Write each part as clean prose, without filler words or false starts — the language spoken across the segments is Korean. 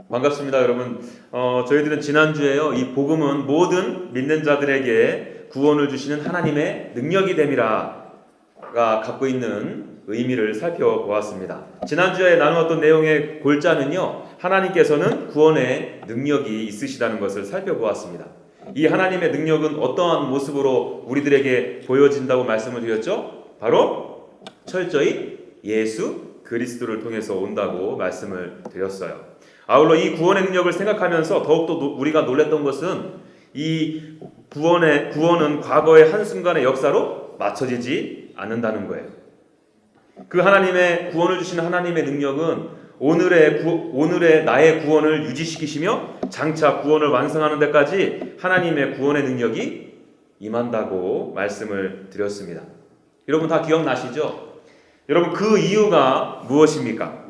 반갑습니다, 여러분. 저희들은 지난주에요, 이 복음은 모든 믿는 자들에게 구원을 주시는 하나님의 능력이 됨이라가 갖고 있는 의미를 살펴보았습니다. 지난주에 나누었던 내용의 골자는요, 하나님께서는 구원의 능력이 있으시다는 것을 살펴보았습니다. 이 하나님의 능력은 어떠한 모습으로 우리들에게 보여진다고 말씀을 드렸죠? 바로 철저히 예수 그리스도를 통해서 온다고 말씀을 드렸어요. 아울러 이 구원의 능력을 생각하면서 더욱더 우리가 놀랐던 것은 이 구원은 과거의 한순간의 역사로 맞춰지지 않는다는 거예요. 그 하나님의 구원을 주시는 하나님의 능력은 오늘의 나의 구원을 유지시키시며 장차 구원을 완성하는 데까지 하나님의 구원의 능력이 임한다고 말씀을 드렸습니다. 여러분 다 기억나시죠? 여러분 그 이유가 무엇입니까?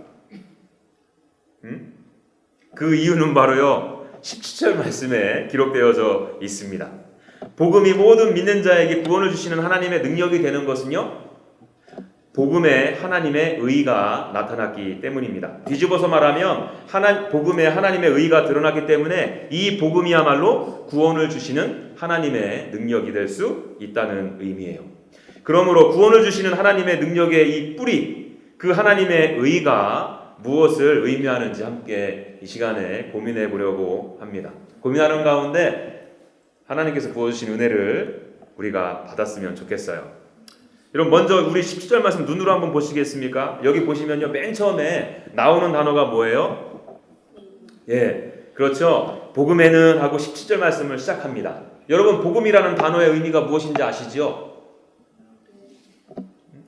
그 이유는 바로요 17절 말씀에 기록되어져 있습니다. 복음이 모든 믿는 자에게 구원을 주시는 하나님의 능력이 되는 것은요, 복음에 하나님의 의가 나타났기 때문입니다. 뒤집어서 말하면 복음에 하나님의 의가 드러났기 때문에 이 복음이야말로 구원을 주시는 하나님의 능력이 될 수 있다는 의미예요. 그러므로 구원을 주시는 하나님의 능력의 이 뿌리, 그 하나님의 의가 무엇을 의미하는지 함께 이 시간에 고민해 보려고 합니다. 고민하는 가운데 하나님께서 부어주신 은혜를 우리가 받았으면 좋겠어요. 여러분 먼저 우리 17절 말씀 눈으로 한번 보시겠습니까? 여기 보시면요, 맨 처음에 나오는 단어가 뭐예요? 그렇죠. 복음에는 하고 17절 말씀을 시작합니다. 여러분 복음이라는 단어의 의미가 무엇인지 아시죠?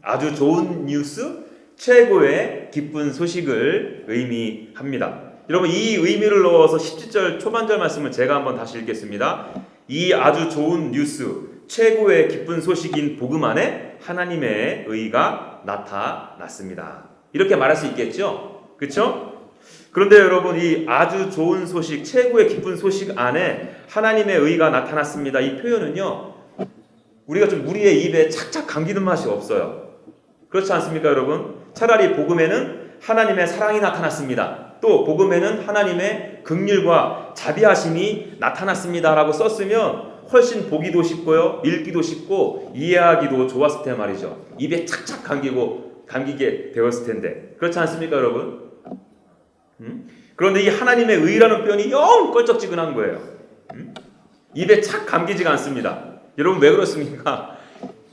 아주 좋은 뉴스, 최고의 기쁜 소식을 의미합니다. 여러분 이 의미를 넣어서 17절 초반절 말씀을 제가 한번 다시 읽겠습니다. 이 아주 좋은 뉴스, 최고의 기쁜 소식인 복음 안에 하나님의 의가 나타났습니다. 이렇게 말할 수 있겠죠? 그렇죠? 그런데 여러분 이 아주 좋은 소식, 최고의 기쁜 소식 안에 하나님의 의가 나타났습니다. 이 표현은요, 우리가 좀 우리의 입에 착착 감기는 맛이 없어요. 그렇지 않습니까, 여러분? 차라리 복음에는 하나님의 사랑이 나타났습니다. 또 복음에는 하나님의 긍휼과 자비하심이 나타났습니다라고 썼으면 훨씬 보기도 쉽고요, 읽기도 쉽고 이해하기도 좋았을 텐데 말이죠. 입에 착착 감기게 되었을 텐데 그렇지 않습니까, 여러분? 그런데 이 하나님의 의라는 표현이 영 껄쩍지근한 거예요. 입에 착 감기지가 않습니다. 여러분 왜 그렇습니까?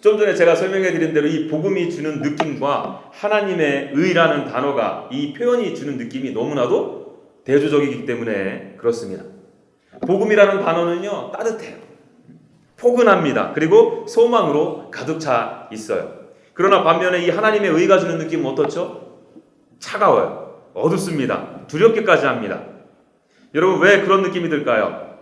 좀 전에 제가 설명해 드린 대로 이 복음이 주는 느낌과 하나님의 의라는 단어가, 이 표현이 주는 느낌이 너무나도 대조적이기 때문에 그렇습니다. 복음이라는 단어는요 따뜻해요, 포근합니다. 그리고 소망으로 가득 차 있어요. 그러나 반면에 이 하나님의 의가 주는 느낌은 어떻죠? 차가워요, 어둡습니다, 두렵기까지 합니다. 여러분 왜 그런 느낌이 들까요?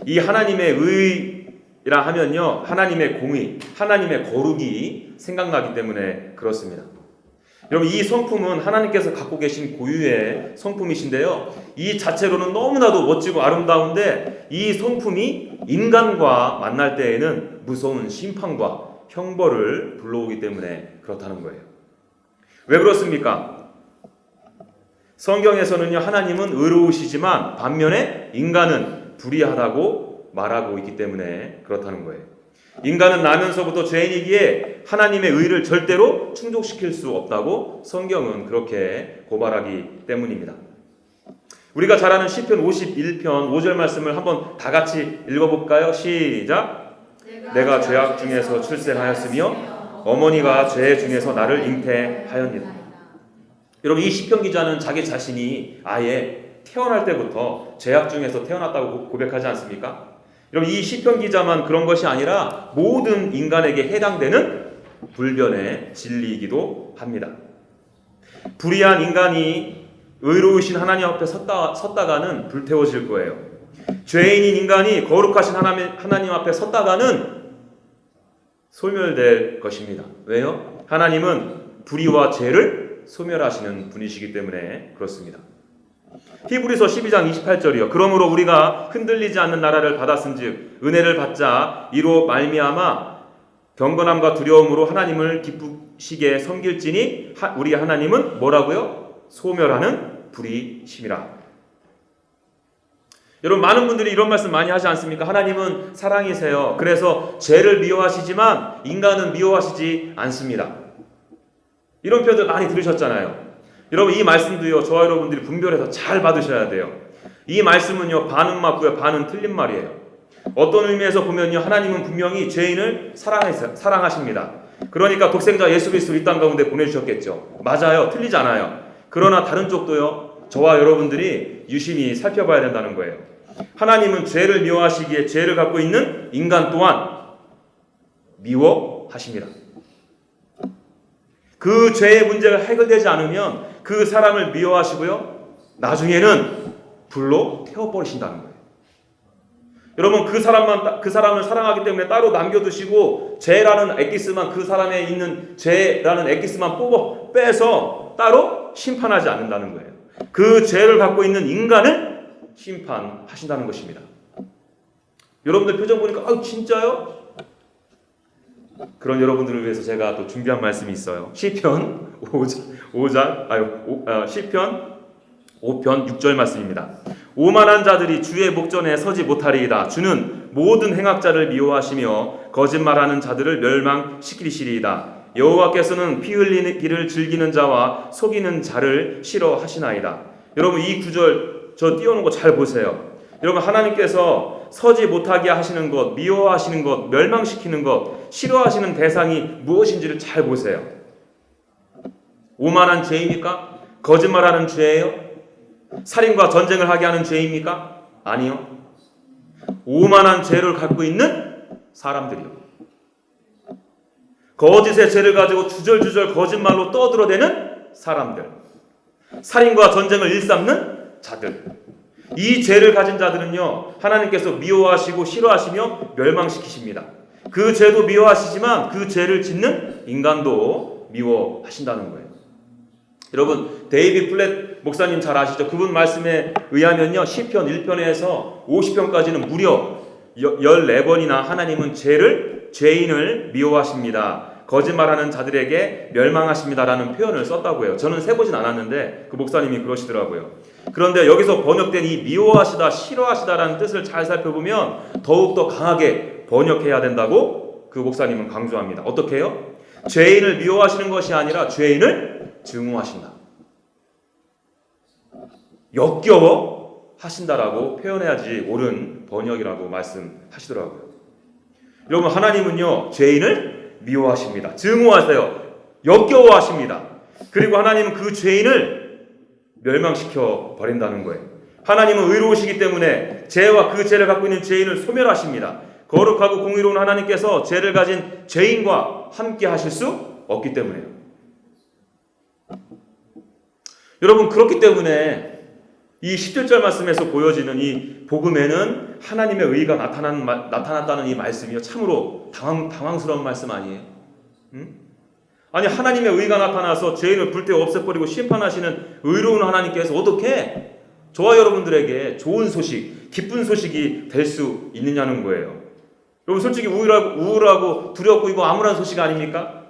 이 하나님의 의 이라 하면요, 하나님의 공의, 하나님의 거룩이 생각나기 때문에 그렇습니다. 여러분 이 성품은 하나님께서 갖고 계신 고유의 성품이신데요, 이 자체로는 너무나도 멋지고 아름다운데 이 성품이 인간과 만날 때에는 무서운 심판과 형벌을 불러오기 때문에 그렇다는 거예요. 왜 그렇습니까? 성경에서는요, 하나님은 의로우시지만 반면에 인간은 불의하다고 말하고 있기 때문에 그렇다는 거예요. 인간은 나면서부터 죄인이기에 하나님의 의를 절대로 충족시킬 수 없다고 성경은 그렇게 고발하기 때문입니다. 우리가 잘 아는 시편 51편 5절 말씀을 한번 다 같이 읽어볼까요? 시작! 내가 죄악 중에서 출생하였으며 어머니가 죄 중에서 나를 잉태하였니라. 여러분 이 시편 기자는 자기 자신이 아예 태어날 때부터 죄악 중에서 태어났다고 고백하지 않습니까? 여러분 이 시편 기자만 그런 것이 아니라 모든 인간에게 해당되는 불변의 진리이기도 합니다. 불의한 인간이 의로우신 하나님 앞에 섰다가는 불태워질 거예요. 죄인인 인간이 거룩하신 하나님 앞에 섰다가는 소멸될 것입니다. 왜요? 하나님은 불의와 죄를 소멸하시는 분이시기 때문에 그렇습니다. 히브리서 12장 28절이요. 그러므로 우리가 흔들리지 않는 나라를 받았은즉 은혜를 받자 이로 말미암아 경건함과 두려움으로 하나님을 기쁘시게 섬길지니 우리 하나님은 뭐라고요? 소멸하는 불이심이라. 여러분, 많은 분들이 이런 말씀 많이 하지 않습니까? 하나님은 사랑이세요. 그래서 죄를 미워하시지만 인간은 미워하시지 않습니다. 이런 표현들 많이 들으셨잖아요. 여러분, 이 말씀도요, 저와 여러분들이 분별해서 잘 받으셔야 돼요. 이 말씀은요, 반은 맞고요, 반은 틀린 말이에요. 어떤 의미에서 보면요, 하나님은 분명히 죄인을 사랑하십니다. 그러니까 독생자 예수 그리스도를 이 땅 가운데 보내주셨겠죠. 맞아요. 틀리지 않아요. 그러나 다른 쪽도요, 저와 여러분들이 유심히 살펴봐야 된다는 거예요. 하나님은 죄를 미워하시기에 죄를 갖고 있는 인간 또한 미워하십니다. 그 죄의 문제가 해결되지 않으면 그 사람을 미워하시고요, 나중에는 불로 태워버리신다는 거예요. 여러분, 그 사람을 사랑하기 때문에 따로 남겨두시고 죄라는 엑기스만, 그 사람에 있는 죄라는 엑기스만 빼서 따로 심판하지 않는다는 거예요. 그 죄를 갖고 있는 인간을 심판하신다는 것입니다. 여러분들 표정 보니까 진짜요? 그런 여러분들을 위해서 제가 또 준비한 말씀이 있어요. 시편 5편 6절 말씀입니다. 오만한 자들이 주의 목전에 서지 못하리이다. 주는 모든 행악자를 미워하시며 거짓말하는 자들을 멸망시키시리이다. 여호와께서는 피 흘리기를 즐기는 자와 속이는 자를 싫어하시나이다. 여러분, 이 구절 저 띄워놓은 거 잘 보세요. 여러분, 하나님께서 서지 못하게 하시는 것, 미워하시는 것, 멸망시키는 것, 싫어하시는 대상이 무엇인지를 잘 보세요. 오만한 죄입니까? 거짓말하는 죄예요? 살인과 전쟁을 하게 하는 죄입니까? 아니요. 오만한 죄를 갖고 있는 사람들이요. 거짓의 죄를 가지고 주절주절 거짓말로 떠들어대는 사람들. 살인과 전쟁을 일삼는 자들. 이 죄를 가진 자들은요, 하나님께서 미워하시고 싫어하시며 멸망시키십니다. 그 죄도 미워하시지만 그 죄를 짓는 인간도 미워하신다는 거예요. 여러분, 데이비드 플랫 목사님 잘 아시죠? 그분 말씀에 의하면요, 시편 1편에서 50편까지는 무려 14번이나 하나님은 죄인을 미워하십니다. 거짓말하는 자들에게 멸망하십니다라는 표현을 썼다고 해요. 저는 세보진 않았는데 그 목사님이 그러시더라고요. 그런데 여기서 번역된 이 미워하시다, 싫어하시다라는 뜻을 잘 살펴보면 더욱더 강하게 번역해야 된다고 그 목사님은 강조합니다. 어떻게 해요? 죄인을 미워하시는 것이 아니라 죄인을 증오하신다. 역겨워 하신다라고 표현해야지 옳은 번역이라고 말씀하시더라고요. 여러분, 하나님은요, 죄인을 미워하십니다. 증오하세요. 역겨워하십니다. 그리고 하나님은 그 죄인을 멸망시켜 버린다는 거예요. 하나님은 의로우시기 때문에 죄와 그 죄를 갖고 있는 죄인을 소멸하십니다. 거룩하고 공의로운 하나님께서 죄를 가진 죄인과 함께 하실 수 없기 때문에요. 여러분, 그렇기 때문에 이 17절 말씀에서 보여지는 이 복음에는 하나님의 의가 나타났다는 이 말씀이요, 참으로 당황스러운 말씀 아니에요? 아니, 하나님의 의가 나타나서 죄인을 불태 없애버리고 심판하시는 의로운 하나님께서 어떻게 저와 여러분들에게 좋은 소식, 기쁜 소식이 될 수 있느냐는 거예요. 여러분, 솔직히 우울하고 두렵고 이거 암울한 소식 아닙니까?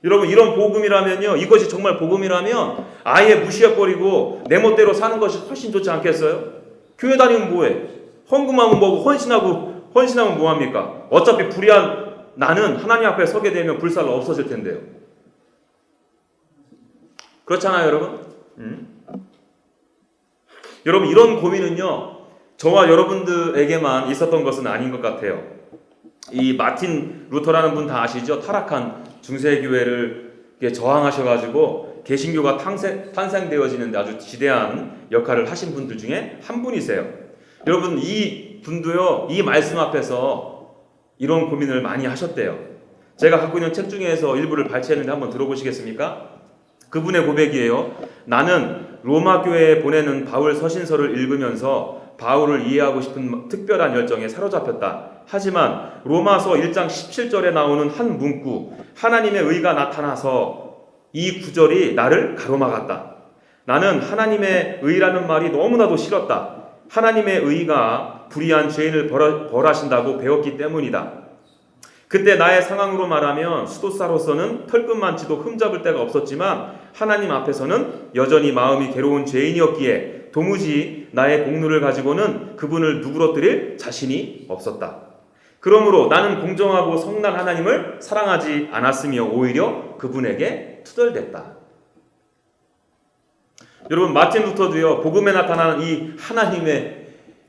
여러분, 이런 복음이라면요, 이것이 정말 복음이라면 아예 무시해버리고 내 멋대로 사는 것이 훨씬 좋지 않겠어요? 교회 다니면 뭐해? 헌금하면 뭐고, 헌신하면 뭐합니까? 어차피 불의한 나는 하나님 앞에 서게 되면 불살로 없어질 텐데요. 그렇잖아요, 여러분? 여러분, 이런 고민은요, 저와 여러분들에게만 있었던 것은 아닌 것 같아요. 이 마틴 루터라는 분 다 아시죠? 타락한 중세교회를 저항하셔가지고 개신교가 탄생되어지는데 아주 지대한 역할을 하신 분들 중에 한 분이세요. 여러분, 이 분도요, 이 말씀 앞에서 이런 고민을 많이 하셨대요. 제가 갖고 있는 책 중에서 일부를 발췌했는데 한번 들어보시겠습니까? 그분의 고백이에요. 나는 로마 교회에 보내는 바울 서신서를 읽으면서 바울을 이해하고 싶은 특별한 열정에 사로잡혔다. 하지만 로마서 1장 17절에 나오는 한 문구, 하나님의 의가 나타나서 이 구절이 나를 가로막았다. 나는 하나님의 의라는 말이 너무나도 싫었다. 하나님의 의가 불의한 죄인을 벌하신다고 배웠기 때문이다. 그때 나의 상황으로 말하면 수도사로서는 털끝만치도 흠잡을 데가 없었지만 하나님 앞에서는 여전히 마음이 괴로운 죄인이었기에 도무지 나의 공로를 가지고는 그분을 누그러뜨릴 자신이 없었다. 그러므로 나는 공정하고 선한 하나님을 사랑하지 않았으며 오히려 그분에게 투덜댔다. 여러분, 마틴 루터도요, 복음에 나타나는 이 하나님의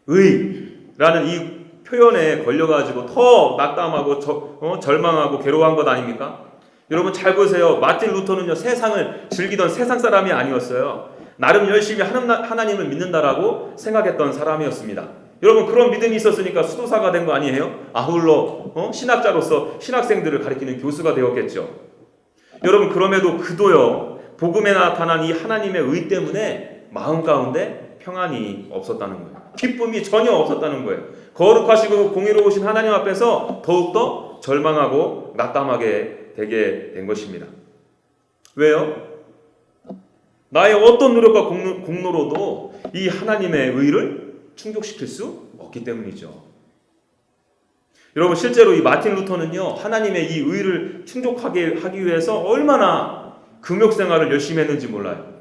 의라는 이 표현에 걸려가지고 더 낙담하고 절망하고 괴로워한 것 아닙니까? 여러분 잘 보세요. 마틴 루터는요, 세상을 즐기던 세상 사람이 아니었어요. 나름 열심히 하나님을 믿는다라고 생각했던 사람이었습니다. 여러분, 그런 믿음이 있었으니까 수도사가 된 거 아니에요? 아울러 신학자로서 신학생들을 가리키는 교수가 되었겠죠. 여러분, 그럼에도 그도요, 복음에 나타난 이 하나님의 의 때문에 마음 가운데 평안이 없었다는 거예요. 기쁨이 전혀 없었다는 거예요. 거룩하시고 공의로우신 하나님 앞에서 더욱더 절망하고 낙담하게 되게 된 것입니다. 왜요? 나의 어떤 노력과 공로로도 이 하나님의 의를 충족시킬 수 없기 때문이죠. 여러분, 실제로 이 마틴 루터는요, 하나님의 이 의를 충족하게 하기 위해서 얼마나 금욕생활을 열심히 했는지 몰라요.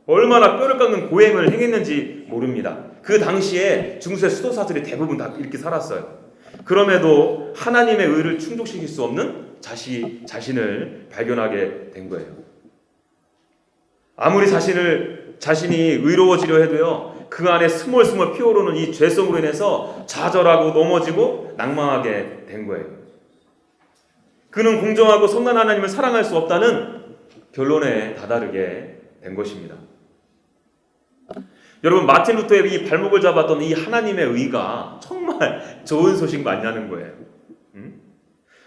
얼마나 뼈를 깎는 고행을 행했는지 모릅니다. 그 당시에 중세 수도사들이 대부분 다 이렇게 살았어요. 그럼에도 하나님의 의를 충족시킬 수 없는 자신을 발견하게 된 거예요. 아무리 자신이 의로워지려 해도요, 그 안에 스멀스멀 피어오르는 이 죄성으로 인해서 좌절하고 넘어지고 낭망하게 된 거예요. 그는 공정하고 선한 하나님을 사랑할 수 없다는 결론에 다다르게 된 것입니다. 여러분, 마틴 루터의 이 발목을 잡았던 이 하나님의 의가 정말 좋은 소식 맞냐는 거예요.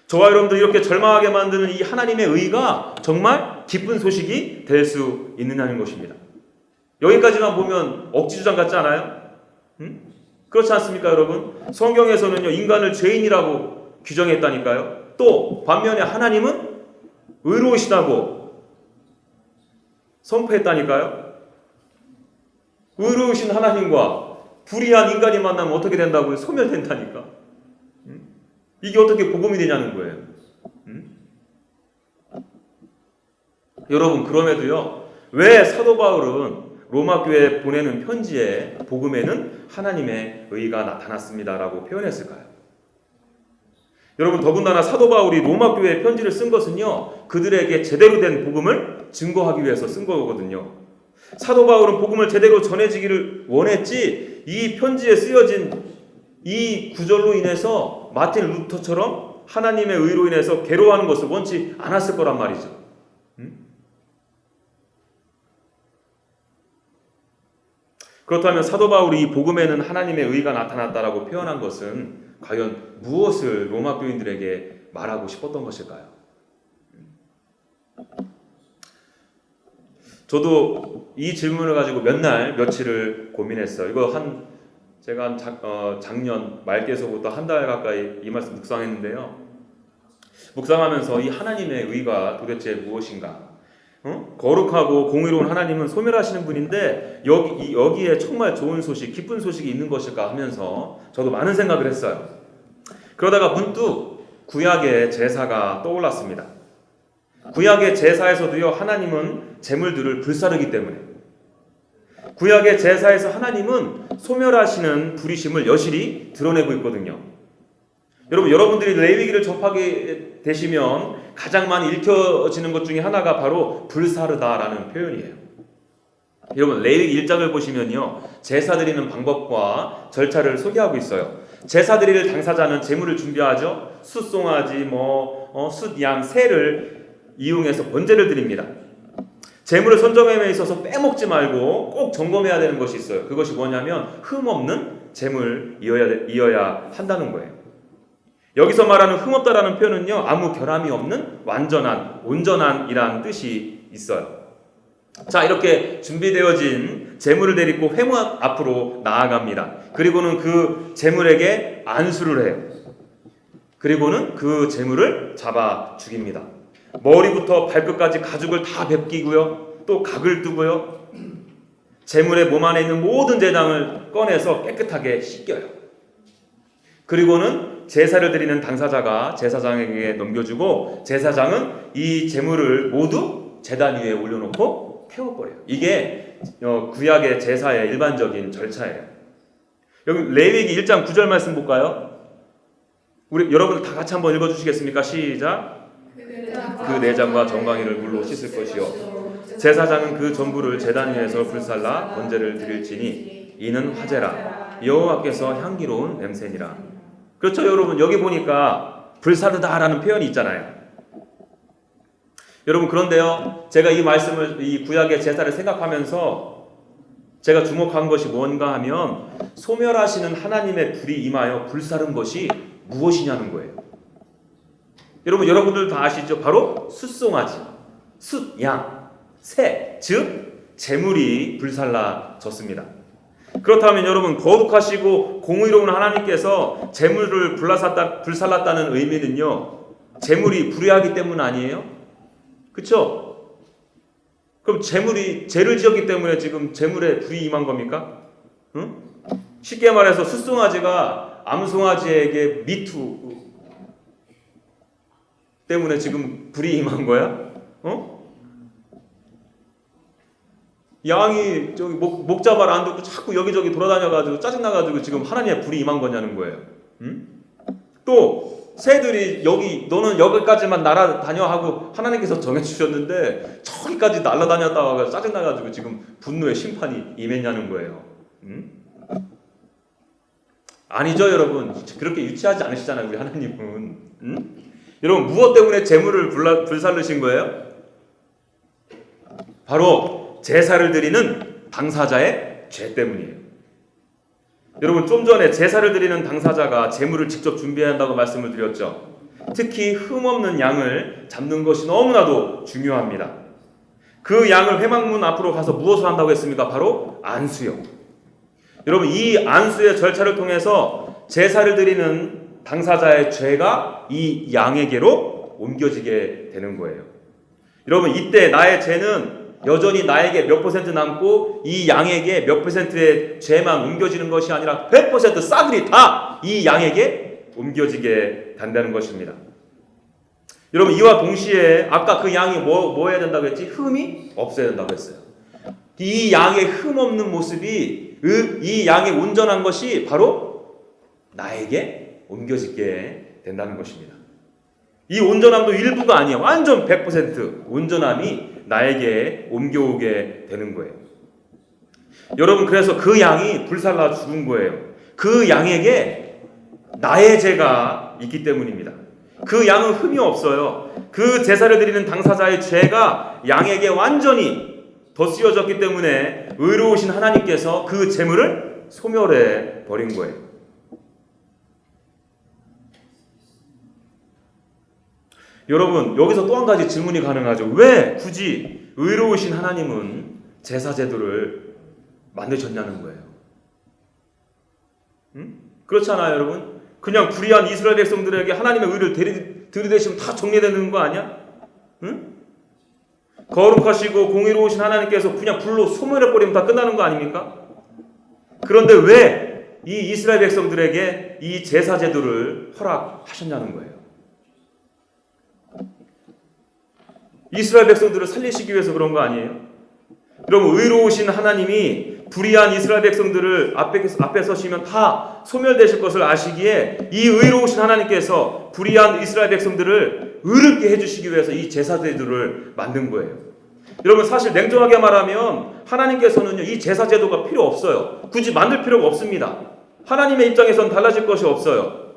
저와 여러분들 이렇게 절망하게 만드는 이 하나님의 의가 정말 기쁜 소식이 될 수 있느냐는 것입니다. 여기까지만 보면 억지주장 같지 않아요? 그렇지 않습니까, 여러분? 성경에서는요, 인간을 죄인이라고 규정했다니까요. 또 반면에 하나님은 의로우시다고 선포했다니까요. 의로우신 하나님과 불의한 인간이 만나면 어떻게 된다고요? 소멸된다니까. 이게 어떻게 복음이 되냐는 거예요. 여러분, 그럼에도요, 왜 사도 바울은 로마 교회에 보내는 편지에 복음에는 하나님의 의가 나타났습니다라고 표현했을까요? 여러분, 더군다나 사도 바울이 로마 교회에 편지를 쓴 것은요, 그들에게 제대로 된 복음을 증거하기 위해서 쓴 거거든요. 사도 바울은 복음을 제대로 전해지기를 원했지, 이 편지에 쓰여진 이 구절로 인해서 마틴 루터처럼 하나님의 의로 인해서 괴로워하는 것을 원치 않았을 거란 말이죠. 그렇다면 사도 바울이 이 복음에는 하나님의 의가 나타났다라고 표현한 것은 과연 무엇을 로마 교인들에게 말하고 싶었던 것일까요? 저도 이 질문을 가지고 며칠을 고민했어요. 이거 제가 작년 말께서부터 한 달 가까이 이 말씀 묵상했는데요. 묵상하면서 이 하나님의 의가 도대체 무엇인가? 거룩하고 공의로운 하나님은 소멸하시는 분인데 여기에 정말 좋은 소식, 기쁜 소식이 있는 것일까 하면서 저도 많은 생각을 했어요. 그러다가 문득 구약의 제사가 떠올랐습니다. 구약의 제사에서도요, 하나님은 제물들을 불사르기 때문에 구약의 제사에서 하나님은 소멸하시는 불의심을 여실히 드러내고 있거든요. 여러분들이 레위기를 접하게 되시면 가장 많이 읽혀지는 것 중에 하나가 바로 불사르다라는 표현이에요. 여러분, 레위기 1장을 보시면요, 제사 드리는 방법과 절차를 소개하고 있어요. 제사 드릴 당사자는 제물을 준비하죠. 숫송아지, 숫양, 새를 이용해서 번제를 드립니다. 제물을 선정함에 있어서 빼먹지 말고 꼭 점검해야 되는 것이 있어요. 그것이 뭐냐면 흠없는 제물이어야 한다는 거예요. 여기서 말하는 흠없다라는 표현은요, 아무 결함이 없는 완전한, 온전한이라는 뜻이 있어요. 자, 이렇게 준비되어진 제물을 데리고 회幕앞으로 나아갑니다. 그리고는 그 제물에게 안수를 해요. 그리고는 그 제물을 잡아 죽입니다. 머리부터 발끝까지 가죽을 다 벗기고요, 또 각을 뜨고요, 제물의 몸 안에 있는 모든 제장을 꺼내서 깨끗하게 씻겨요. 그리고는 제사를 드리는 당사자가 제사장에게 넘겨주고, 제사장은 이 제물을 모두 제단 위에 올려놓고 태워버려요. 이게 구약의 제사의 일반적인 절차예요. 여기 레위기 1장 9절 말씀 볼까요? 우리 여러분 다 같이 한번 읽어주시겠습니까? 시작. 그 내장과 정강이를 물로 씻을 것이요 제사장은 그 전부를 제단 위에서 불살라 번제를 드릴지니 이는 화제라 여호와께서 향기로운 냄새니라. 그렇죠 여러분. 여기 보니까 불사르다라는 표현이 있잖아요. 여러분 그런데요 제가 이 말씀을 이 구약의 제사를 생각하면서 제가 주목한 것이 뭔가 하면 소멸하시는 하나님의 불이 임하여 불사른 것이 무엇이냐는 거예요. 여러분들 다 아시죠? 바로 숫송아지, 숫, 양, 새, 즉 재물이 불살라졌습니다. 그렇다면 여러분 거룩하시고 공의로운 하나님께서 재물을 불살랐다는 의미는요 재물이 불의하기 때문 아니에요? 그렇죠? 그럼 재물이 죄를 지었기 때문에 지금 재물에 불이 임한 겁니까? 응? 쉽게 말해서 숫송아지가 암송아지에게 미투 때문에 지금 불이 임한 거야? 양이 저기 목 잡아라 안 듣고 자꾸 여기저기 돌아다녀가지고 짜증나가지고 지금 하나님의 불이 임한 거냐는 거예요. 응? 또 새들이 여기 너는 여기까지만 날아다녀 하고 하나님께서 정해주셨는데 저기까지 날아다녔다가 짜증나가지고 지금 분노의 심판이 임했냐는 거예요. 응? 아니죠 여러분. 그렇게 유치하지 않으시잖아요 우리 하나님은. 응? 여러분 무엇 때문에 재물을 불살르신 거예요? 바로 제사를 드리는 당사자의 죄 때문이에요. 여러분 좀 전에 제사를 드리는 당사자가 재물을 직접 준비해야 한다고 말씀을 드렸죠. 특히 흠없는 양을 잡는 것이 너무나도 중요합니다. 그 양을 회막문 앞으로 가서 무엇을 한다고 했습니까? 바로 안수요. 여러분 이 안수의 절차를 통해서 제사를 드리는 당사자의 죄가 이 양에게로 옮겨지게 되는 거예요. 여러분 이때 나의 죄는 여전히 나에게 몇 퍼센트 남고 이 양에게 몇 퍼센트의 죄만 옮겨지는 것이 아니라 100% 싸그리 다 이 양에게 옮겨지게 된다는 것입니다. 여러분 이와 동시에 아까 그 양이 뭐 해야 된다고 했지? 흠이 없어야 된다고 했어요. 이 양의 흠 없는 모습이 이 양의 온전한 것이 바로 나에게 옮겨지게 된다는 것입니다. 이 온전함도 일부가 아니에요. 완전 100% 온전함이 나에게 옮겨오게 되는 거예요. 여러분 그래서 그 양이 불살라 죽은 거예요. 그 양에게 나의 죄가 있기 때문입니다. 그 양은 흠이 없어요. 그 제사를 드리는 당사자의 죄가 양에게 완전히 덧씌워졌기 때문에 의로우신 하나님께서 그 재물을 소멸해 버린 거예요. 여러분 여기서 또 한 가지 질문이 가능하죠. 왜 굳이 의로우신 하나님은 제사 제도를 만드셨냐는 거예요. 그렇잖아요 여러분. 그냥 불의한 이스라엘 백성들에게 하나님의 의를 들이대시면 다 정리되는 거 아니야? 응? 거룩하시고 공의로우신 하나님께서 그냥 불로 소멸해버리면 다 끝나는 거 아닙니까? 그런데 왜 이 이스라엘 백성들에게 이 제사 제도를 허락하셨냐는 거예요. 이스라엘 백성들을 살리시기 위해서 그런 거 아니에요? 여러분 의로우신 하나님이 불의한 이스라엘 백성들을 앞에 서시면 다 소멸되실 것을 아시기에 이 의로우신 하나님께서 불의한 이스라엘 백성들을 의롭게 해주시기 위해서 이 제사 제도를 만든 거예요. 여러분 사실 냉정하게 말하면 하나님께서는요 이 제사 제도가 필요 없어요. 굳이 만들 필요가 없습니다. 하나님의 입장에선 달라질 것이 없어요.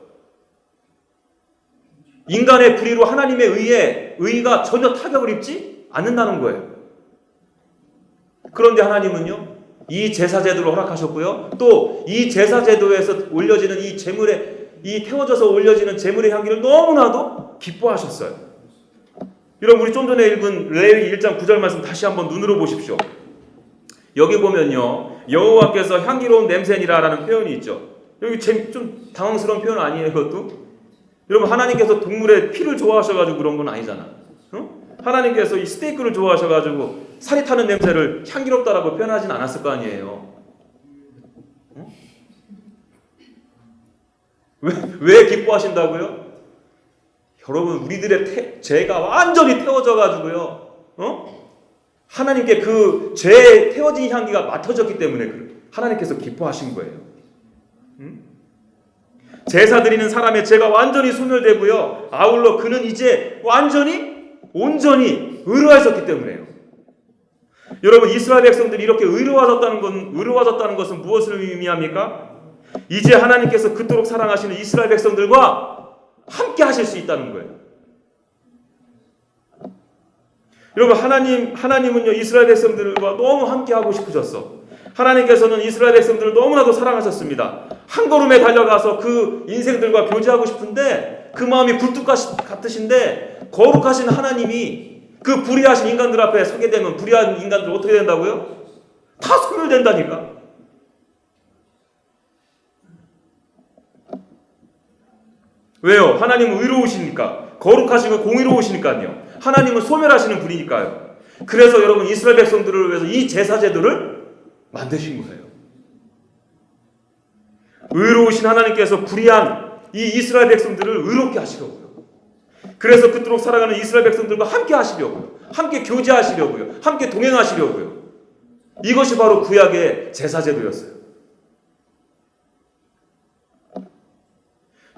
인간의 불의로 하나님의 의가 전혀 타격을 입지 않는다는 거예요. 그런데 하나님은요 이 제사 제도를 허락하셨고요. 또 이 제사 제도에서 올려지는 이 제물에 이 태워져서 올려지는 제물의 향기를 너무나도 기뻐하셨어요. 여러분 우리 좀 전에 읽은 레위기 1장 9절 말씀 다시 한번 눈으로 보십시오. 여기 보면요 여호와께서 향기로운 냄새니라라는 표현이 있죠. 여기 좀 당황스러운 표현 아니에요 이것도? 여러분 하나님께서 동물의 피를 좋아하셔가지고 그런 건 아니잖아. 응? 하나님께서 이 스테이크를 좋아하셔가지고 살이 타는 냄새를 향기롭다라고 표현하진 않았을 거 아니에요. 응? 왜 기뻐하신다고요? 여러분 우리들의 죄가 완전히 태워져가지고요 하나님께 그 죄에 태워진 향기가 맡아졌기 때문에 하나님께서 기뻐하신 거예요. 제사 드리는 사람의 죄가 완전히 소멸되고요. 아울러 그는 이제 온전히 의로워졌기 때문에요. 여러분, 이스라엘 백성들이 이렇게 의로워졌다는 것은 무엇을 의미합니까? 이제 하나님께서 그토록 사랑하시는 이스라엘 백성들과 함께 하실 수 있다는 거예요. 여러분, 하나님은요, 이스라엘 백성들과 너무 함께 하고 싶으셨어. 하나님께서는 이스라엘 백성들을 너무나도 사랑하셨습니다. 한 걸음에 달려가서 그 인생들과 교제하고 싶은데 그 마음이 굴뚝 같으신데, 거룩하신 하나님이 그 불의하신 인간들 앞에 서게 되면 불의한 인간들 어떻게 된다고요? 다 소멸된다니까. 왜요? 하나님은 의로우시니까, 거룩하시고 공의로우시니까요. 하나님은 소멸하시는 분이니까요. 그래서 여러분, 이스라엘 백성들을 위해서 이 제사제도를 만드신 거예요. 의로우신 하나님께서 불의한 이 이스라엘 백성들을 의롭게 하시려고요. 그래서 그토록 살아가는 이스라엘 백성들과 함께 하시려고요. 함께 교제하시려고요. 함께 동행하시려고요. 이것이 바로 구약의 제사제도였어요.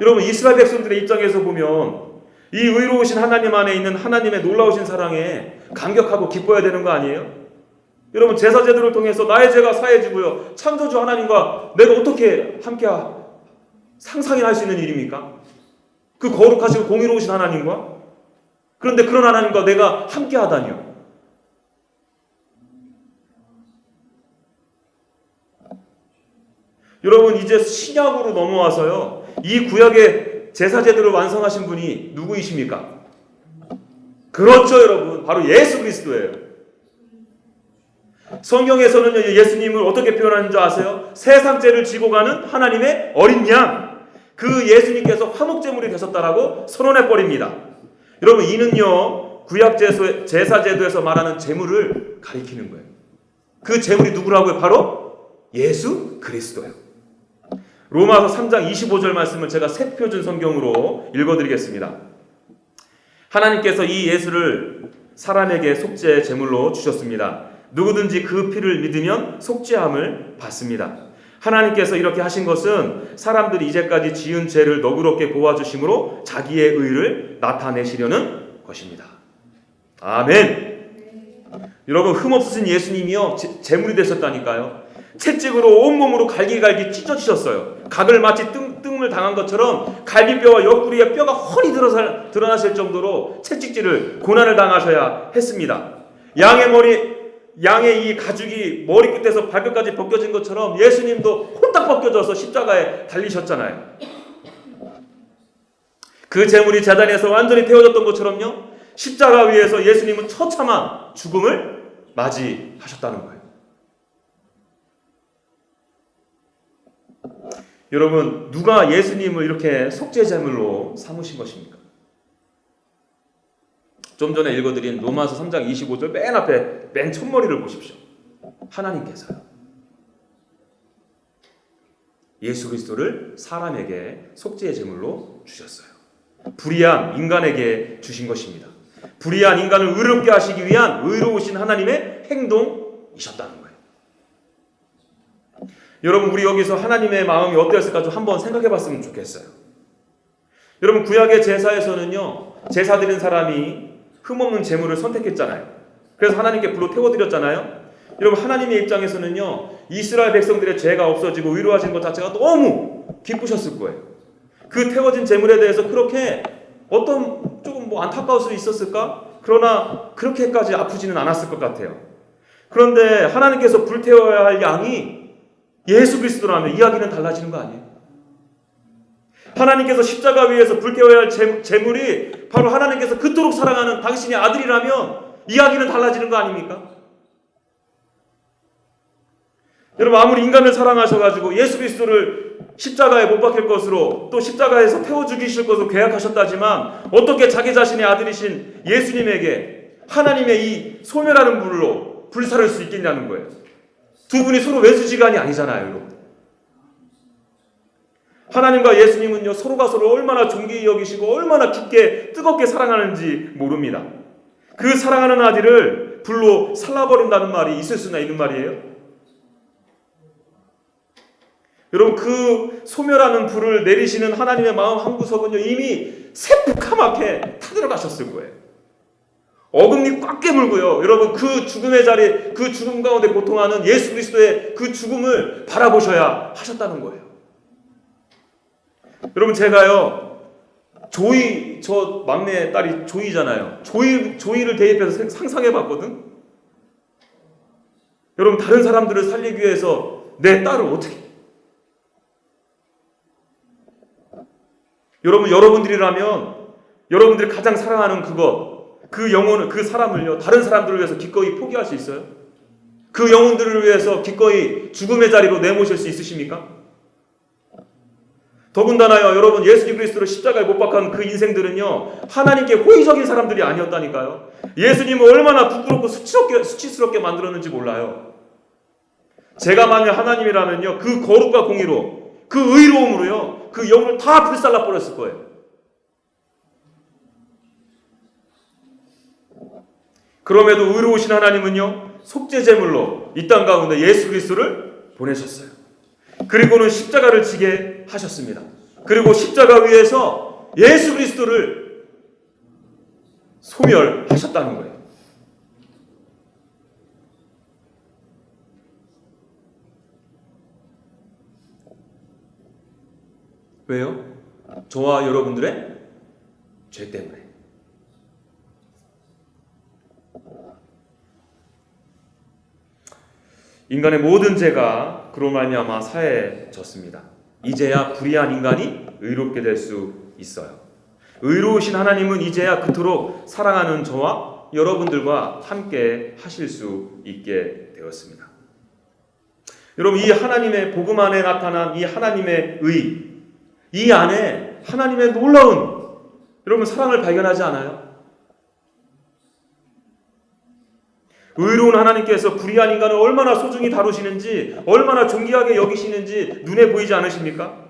여러분, 이스라엘 백성들의 입장에서 보면 이 의로우신 하나님 안에 있는 하나님의 놀라우신 사랑에 감격하고 기뻐해야 되는 거 아니에요? 여러분, 제사제도를 통해서 나의 죄가 사해지고요, 창조주 하나님과 내가 어떻게 함께 상상이나 할 수 있는 일입니까? 그 거룩하시고 공의로우신 하나님과? 그런데 그런 하나님과 내가 함께 하다니요. 여러분, 이제 신약으로 넘어와서요, 이 구약의 제사제도를 완성하신 분이 누구이십니까? 그렇죠, 여러분. 바로 예수 그리스도예요. 성경에서는요, 예수님을 어떻게 표현하는 줄 아세요? 세상 죄를 지고 가는 하나님의 어린 양, 그 예수님께서 화목제물이 되셨다라고 선언해 버립니다. 여러분, 이는요, 구약 제사제도에서 말하는 제물을 가리키는 거예요. 그 제물이 누구라고요? 바로 예수 그리스도예요. 로마서 3장 25절 말씀을 제가 새 표준 성경으로 읽어드리겠습니다. 하나님께서 이 예수를 사람에게 속죄 제물로 주셨습니다. 누구든지 그 피를 믿으면 속죄함을 받습니다. 하나님께서 이렇게 하신 것은 사람들이 이제까지 지은 죄를 너그럽게 보아주심으로 자기의 의를 나타내시려는 것입니다. 아멘. 여러분, 흠없으신 예수님이요, 제물이 되셨다니까요. 채찍으로 온몸으로 갈기갈기 찢어지셨어요. 각을 마치 뜸을 당한 것처럼 갈비뼈와 옆구리에 뼈가 훤히 드러나실 정도로 채찍질을 고난을 당하셔야 했습니다. 양의 이 가죽이 머리끝에서 발끝까지 벗겨진 것처럼 예수님도 홀딱 벗겨져서 십자가에 달리셨잖아요. 그 제물이 제단에서 완전히 태워졌던 것처럼요, 십자가 위에서 예수님은 처참한 죽음을 맞이하셨다는 거예요. 여러분, 누가 예수님을 이렇게 속죄 제물로 삼으신 것입니까? 좀 전에 읽어드린 로마서 3장 25절 맨 앞에 맨 첫머리를 보십시오. 하나님께서요, 예수 그리스도를 사람에게 속죄의 제물로 주셨어요. 불의한 인간에게 주신 것입니다. 불의한 인간을 의롭게 하시기 위한 의로우신 하나님의 행동이셨다는 거예요. 여러분, 우리 여기서 하나님의 마음이 어땠을까 좀 한번 생각해 봤으면 좋겠어요. 여러분, 구약의 제사에서는요, 제사 드린 사람이 흠없는 제물을 선택했잖아요. 그래서 하나님께 불로 태워드렸잖아요. 여러분, 하나님의 입장에서는요, 이스라엘 백성들의 죄가 없어지고 의로워진 것 자체가 너무 기쁘셨을 거예요. 그 태워진 제물에 대해서 그렇게 조금 안타까울 수 있었을까? 그러나 그렇게까지 아프지는 않았을 것 같아요. 그런데 하나님께서 불태워야 할 양이 예수 그리스도라면 이야기는 달라지는 거 아니에요? 하나님께서 십자가 위에서 불태워야 할 제물이 바로 하나님께서 그토록 사랑하는 당신의 아들이라면 이야기는 달라지는 거 아닙니까? 여러분, 아무리 인간을 사랑하셔가지고 예수 그리스도를 십자가에 못 박힐 것으로, 또 십자가에서 태워 죽이실 것으로 계약하셨다지만 어떻게 자기 자신의 아들이신 예수님에게 하나님의 이 소멸하는 불로 불사를 수 있겠냐는 거예요. 두 분이 서로 외수지간이 아니잖아요, 여러분. 하나님과 예수님은요, 서로가 서로 얼마나 존귀히 여기시고 얼마나 깊게 뜨겁게 사랑하는지 모릅니다. 그 사랑하는 아들을 불로 살라버린다는 말이 있을 수나 있는 말이에요? 여러분, 그 소멸하는 불을 내리시는 하나님의 마음 한구석은요, 이미 새পু카맣게 타들어가셨을 거예요. 어금니 꽉 깨물고요. 여러분, 그 죽음의 자리, 그 죽음 가운데 고통하는 예수 그리스도의 그 죽음을 바라보셔야 하셨다는 거예요. 여러분, 제가요, 저 막내 딸이 조이잖아요. 조이를 대입해서 상상해 봤거든? 여러분, 다른 사람들을 살리기 위해서 내 딸을 어떻게, 여러분들이라면 여러분들이 가장 사랑하는 그 영혼을, 그 사람을요, 다른 사람들을 위해서 기꺼이 포기할 수 있어요? 그 영혼들을 위해서 기꺼이 죽음의 자리로 내모실 수 있으십니까? 더군다나요, 여러분, 예수 그리스도를 십자가에 못 박한 그 인생들은요, 하나님께 호의적인 사람들이 아니었다니까요. 예수님을 얼마나 부끄럽고 수치스럽게 만들었는지 몰라요. 제가 만약 하나님이라면요, 그 거룩과 공의로, 그 의로움으로요, 그 영혼을 다 불살라 버렸을 거예요. 그럼에도 의로우신 하나님은요, 속죄제물로 이 땅 가운데 예수 그리스도를 보내셨어요. 그리고는 십자가를 지게 하셨습니다. 그리고 십자가 위에서 예수 그리스도를 소멸하셨다는 거예요. 왜요? 저와 여러분들의 죄 때문에. 인간의 모든 죄가 그로 말미암아 사해졌습니다. 이제야 불의한 인간이 의롭게 될 수 있어요. 의로우신 하나님은 이제야 그토록 사랑하는 저와 여러분들과 함께 하실 수 있게 되었습니다. 여러분, 이 하나님의 복음 안에 나타난 이 하나님의 의, 이 안에 하나님의 놀라운 여러분 사랑을 발견하지 않아요? 의로운 하나님께서 불의한 인간을 얼마나 소중히 다루시는지, 얼마나 존귀하게 여기시는지 눈에 보이지 않으십니까?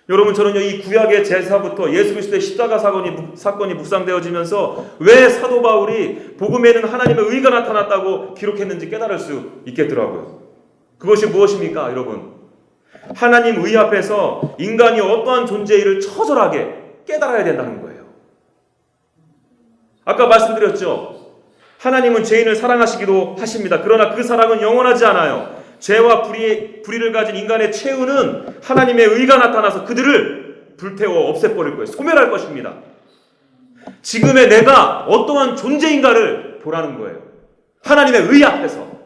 여러분, 저는요, 이 구약의 제사부터 예수 그리스도의 십자가 사건이 묵상되어지면서 왜 사도 바울이 복음에는 하나님의 의가 나타났다고 기록했는지 깨달을 수 있겠더라고요. 그것이 무엇입니까, 여러분? 하나님 의 앞에서 인간이 어떠한 존재일을 처절하게 깨달아야 된다는 거예요. 아까 말씀드렸죠. 하나님은 죄인을 사랑하시기도 하십니다. 그러나 그 사랑은 영원하지 않아요. 죄와 불의를 가진 인간의 최후는 하나님의 의가 나타나서 그들을 불태워 없애버릴 거예요. 소멸할 것입니다. 지금의 내가 어떠한 존재인가를 보라는 거예요. 하나님의 의 앞에서.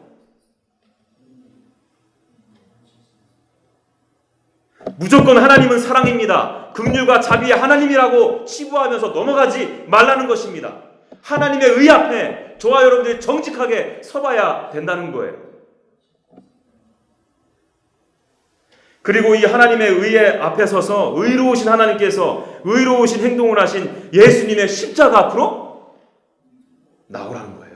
무조건 하나님은 사랑입니다. 긍휼과 자비의 하나님이라고 치부하면서 넘어가지 말라는 것입니다. 하나님의 의 앞에 저와 여러분들이 정직하게 서봐야 된다는 거예요. 그리고 이 하나님의 의의 앞에 서서 의로우신 하나님께서 의로우신 행동을 하신 예수님의 십자가 앞으로 나오라는 거예요.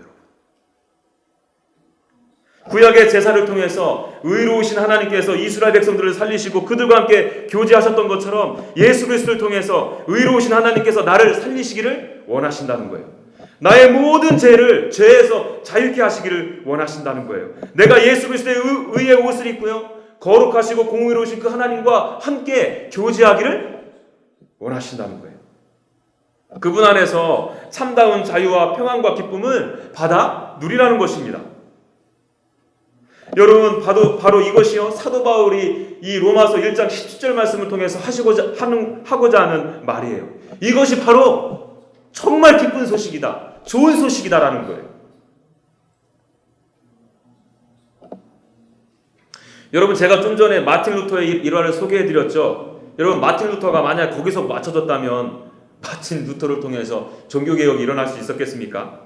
구약의 제사를 통해서 의로우신 하나님께서 이스라엘 백성들을 살리시고 그들과 함께 교제하셨던 것처럼 예수 그리스도를 통해서 의로우신 하나님께서 나를 살리시기를 원하신다는 거예요. 나의 모든 죄에서 자유케 하시기를 원하신다는 거예요. 내가 예수 그리스도의 의의 옷을 입고요, 거룩하시고 공의로우신 그 하나님과 함께 교제하기를 원하신다는 거예요. 그분 안에서 참다운 자유와 평안과 기쁨을 받아 누리라는 것입니다. 여러분, 바로 이것이요, 사도 바울이 이 로마서 1장 17절 말씀을 통해서 하고자 하는 말이에요. 이것이 바로 정말 기쁜 소식이다, 좋은 소식이다라는 거예요. 여러분, 제가 좀 전에 마틴 루터의 일화를 소개해드렸죠. 여러분, 마틴 루터가 만약 거기서 맞춰졌다면 마틴 루터를 통해서 종교개혁이 일어날 수 있었겠습니까?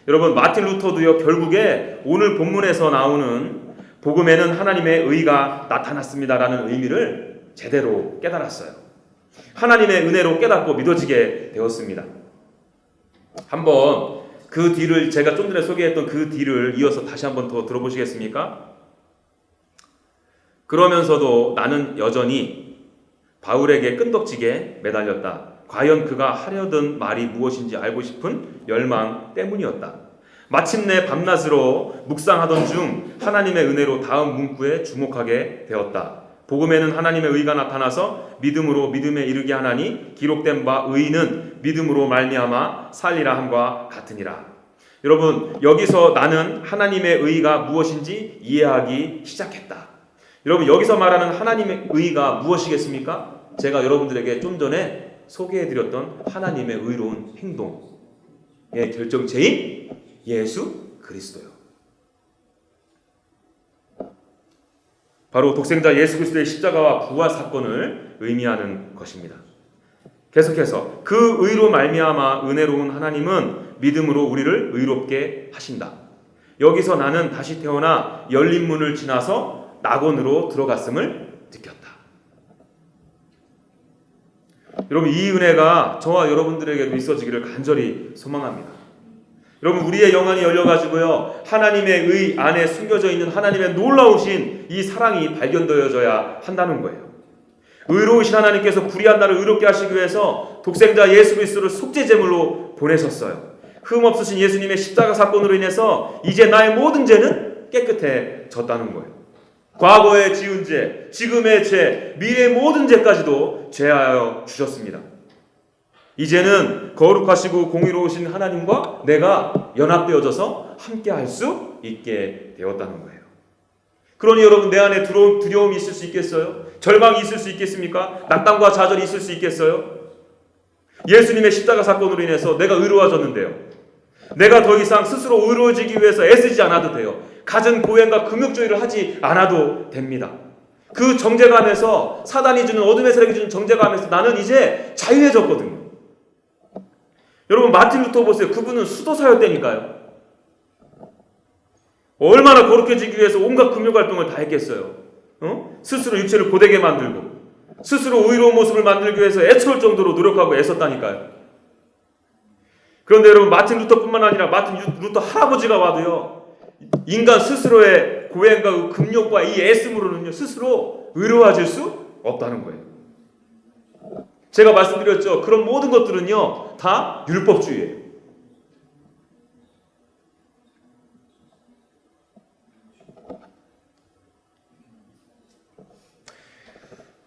여러분, 마틴 루터도요, 결국에 오늘 본문에서 나오는 복음에는 하나님의 의가 나타났습니다라는 의미를 제대로 깨달았어요. 하나님의 은혜로 깨닫고 믿어지게 되었습니다. 한번 그 뒤를, 제가 좀 전에 소개했던 그 뒤를 이어서 다시 한번 더 들어보시겠습니까? 그러면서도 나는 여전히 바울에게 끈덕지게 매달렸다. 과연 그가 하려던 말이 무엇인지 알고 싶은 열망 때문이었다. 마침내 밤낮으로 묵상하던 중 하나님의 은혜로 다음 문구에 주목하게 되었다. 복음에는 하나님의 의가 나타나서 믿음으로 믿음에 이르게 하나니 기록된 바 의인은 믿음으로 말미암아 살리라 함과 같으니라. 여러분, 여기서 나는 하나님의 의가 무엇인지 이해하기 시작했다. 여러분, 여기서 말하는 하나님의 의가 무엇이겠습니까? 제가 여러분들에게 좀 전에 소개해드렸던 하나님의 의로운 행동의 결정체인 예수 그리스도요. 바로 독생자 예수 그리스도의 십자가와 부활 사건을 의미하는 것입니다. 계속해서 그 의로 말미암아 은혜로운 하나님은 믿음으로 우리를 의롭게 하신다. 여기서 나는 다시 태어나 열린 문을 지나서 낙원으로 들어갔음을 느꼈다. 여러분, 이 은혜가 저와 여러분들에게도 있어지기를 간절히 소망합니다. 여러분, 우리의 영안이 열려가지고요, 하나님의 의 안에 숨겨져 있는 하나님의 놀라우신 이 사랑이 발견되어져야 한다는 거예요. 의로우신 하나님께서 불의한 나를 의롭게 하시기 위해서 독생자 예수 그리스도를 속죄제물로 보내셨어요. 흠 없으신 예수님의 십자가 사건으로 인해서 이제 나의 모든 죄는 깨끗해졌다는 거예요. 과거의 지은 죄, 지금의 죄, 미래의 모든 죄까지도 죄하여 주셨습니다. 이제는 거룩하시고 공의로우신 하나님과 내가 연합되어져서 함께 할 수 있게 되었다는 거예요. 그러니 여러분, 내 안에 두려움이 있을 수 있겠어요? 절망이 있을 수 있겠습니까? 낙담과 좌절이 있을 수 있겠어요? 예수님의 십자가 사건으로 인해서 내가 의로워졌는데요, 내가 더 이상 스스로 의로워지기 위해서 애쓰지 않아도 돼요. 갖은 고행과 금욕조의를 하지 않아도 됩니다. 그 정죄감에서, 사단이 주는, 어둠의 세력이 주는 정죄감에서 나는 이제 자유해졌거든요. 여러분, 마틴 루터 보세요. 그분은 수도사였다니까요. 얼마나 거룩해지기 위해서 온갖 금욕활동을 다 했겠어요. 스스로 육체를 고되게 만들고 스스로 의로운 모습을 만들기 위해서 애처할 정도로 노력하고 애썼다니까요. 그런데 여러분, 마틴 루터뿐만 아니라 마틴 루터 할아버지가 와도요, 인간 스스로의 고행과 금욕과 이 애씀으로는요, 스스로 의로워질 수 없다는 거예요. 제가 말씀드렸죠. 그런 모든 것들은요, 다 율법주의예요.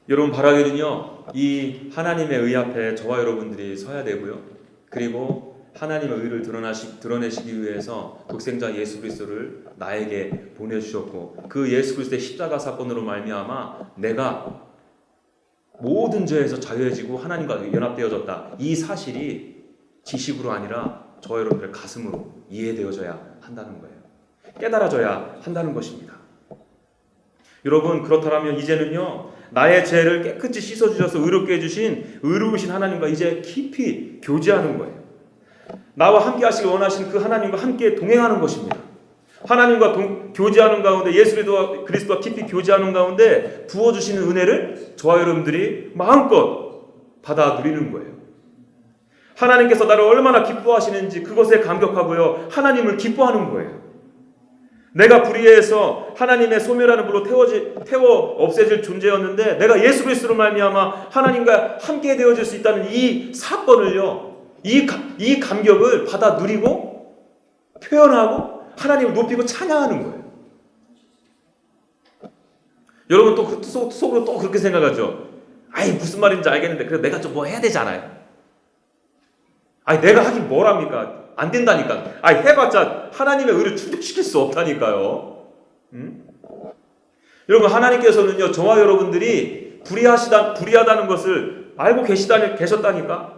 여러분, 바라기는요, 이 하나님의 의 앞에 저와 여러분들이 서야 되고요, 그리고 하나님의 의를 드러내시기 위해서 독생자 예수 그리스도를 나에게 보내주셨고, 그 예수 그리스도의 십자가 사건으로 말미암아 내가 모든 죄에서 자유해지고 하나님과 연합되어졌다. 이 사실이 지식으로 아니라 저와 여러분들의 가슴으로 이해되어져야 한다는 거예요. 깨달아져야 한다는 것입니다. 여러분, 그렇다면 이제는요, 나의 죄를 깨끗이 씻어주셔서 의롭게 해주신 의로우신 하나님과 이제 깊이 교제하는 거예요. 나와 함께 하시길 원하시는 그 하나님과 함께 동행하는 것입니다. 하나님과 교제하는 가운데, 예수 그리스도와 깊이 교제하는 가운데 부어주시는 은혜를 저와 여러분들이 마음껏 받아 누리는 거예요. 하나님께서 나를 얼마나 기뻐하시는지 그것에 감격하고요, 하나님을 기뻐하는 거예요. 내가 불의해서 하나님의 소멸하는 불로 태워 없애질 존재였는데, 내가 예수 그리스도로 말미암아 하나님과 함께 되어질 수 있다는 이 사건을요, 이 감격을 받아 누리고 표현하고 하나님을 높이고 찬양하는 거예요. 여러분, 또 속으로 또 그렇게 생각하죠. 아이, 무슨 말인지 알겠는데 그래 내가 좀 뭐 해야 되잖아요. 아니, 내가 하긴 뭘 합니까? 안 된다니까. 아니, 해봤자 하나님의 의를 충족시킬 수 없다니까요. 여러분, 하나님께서는요, 저와 여러분들이 불의하다는 것을 알고 계셨다니까.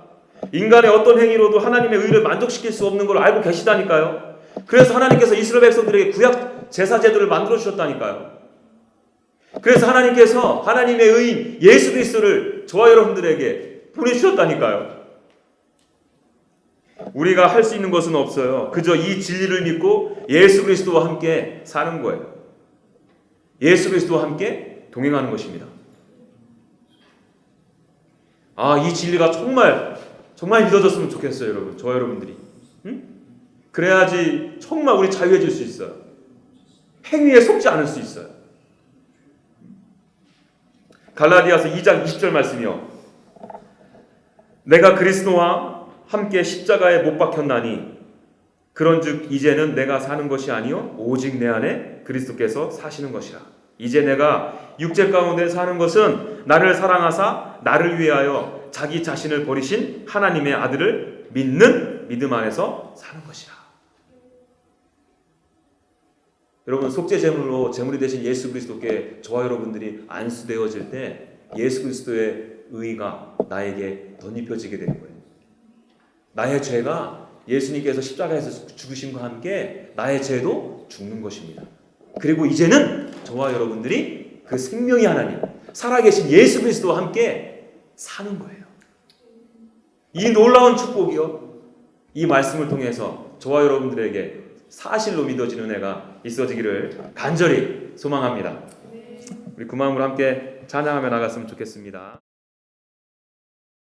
인간의 어떤 행위로도 하나님의 의를 만족시킬 수 없는 걸 알고 계시다니까요. 그래서 하나님께서 이스라엘 백성들에게 구약 제사 제도를 만들어 주셨다니까요. 그래서 하나님께서 하나님의 의인 예수 그리스도를 저와 여러분들에게 보내주셨다니까요. 우리가 할 수 있는 것은 없어요. 그저 이 진리를 믿고 예수 그리스도와 함께 사는 거예요. 예수 그리스도와 함께 동행하는 것입니다. 이 진리가 정말 믿어졌으면 좋겠어요, 여러분. 저와 여러분들이. 그래야지 정말 우리 자유해질 수 있어요. 행위에 속지 않을 수 있어요. 갈라디아서 2장 20절 말씀이요. 내가 그리스도와 함께 십자가에 못 박혔나니 그런즉 이제는 내가 사는 것이 아니요 오직 내 안에 그리스도께서 사시는 것이라. 이제 내가 육체 가운데 사는 것은 나를 사랑하사 나를 위하여 자기 자신을 버리신 하나님의 아들을 믿는 믿음 안에서 사는 것이라. 여러분, 속죄 제물로 제물이 되신 예수 그리스도께 저와 여러분들이 안수되어질 때 예수 그리스도의 의가 나에게 덧입혀지게 되는 거예요. 나의 죄가 예수님께서 십자가에서 죽으심과 함께 나의 죄도 죽는 것입니다. 그리고 이제는 저와 여러분들이 그 생명의 하나님, 살아계신 예수 그리스도와 함께 사는 거예요. 이 놀라운 축복이요, 이 말씀을 통해서 저와 여러분들에게 사실로 믿어지는 은혜가 있어지기를 간절히 소망합니다. 우리 그 마음으로 함께 찬양하며 나갔으면 좋겠습니다.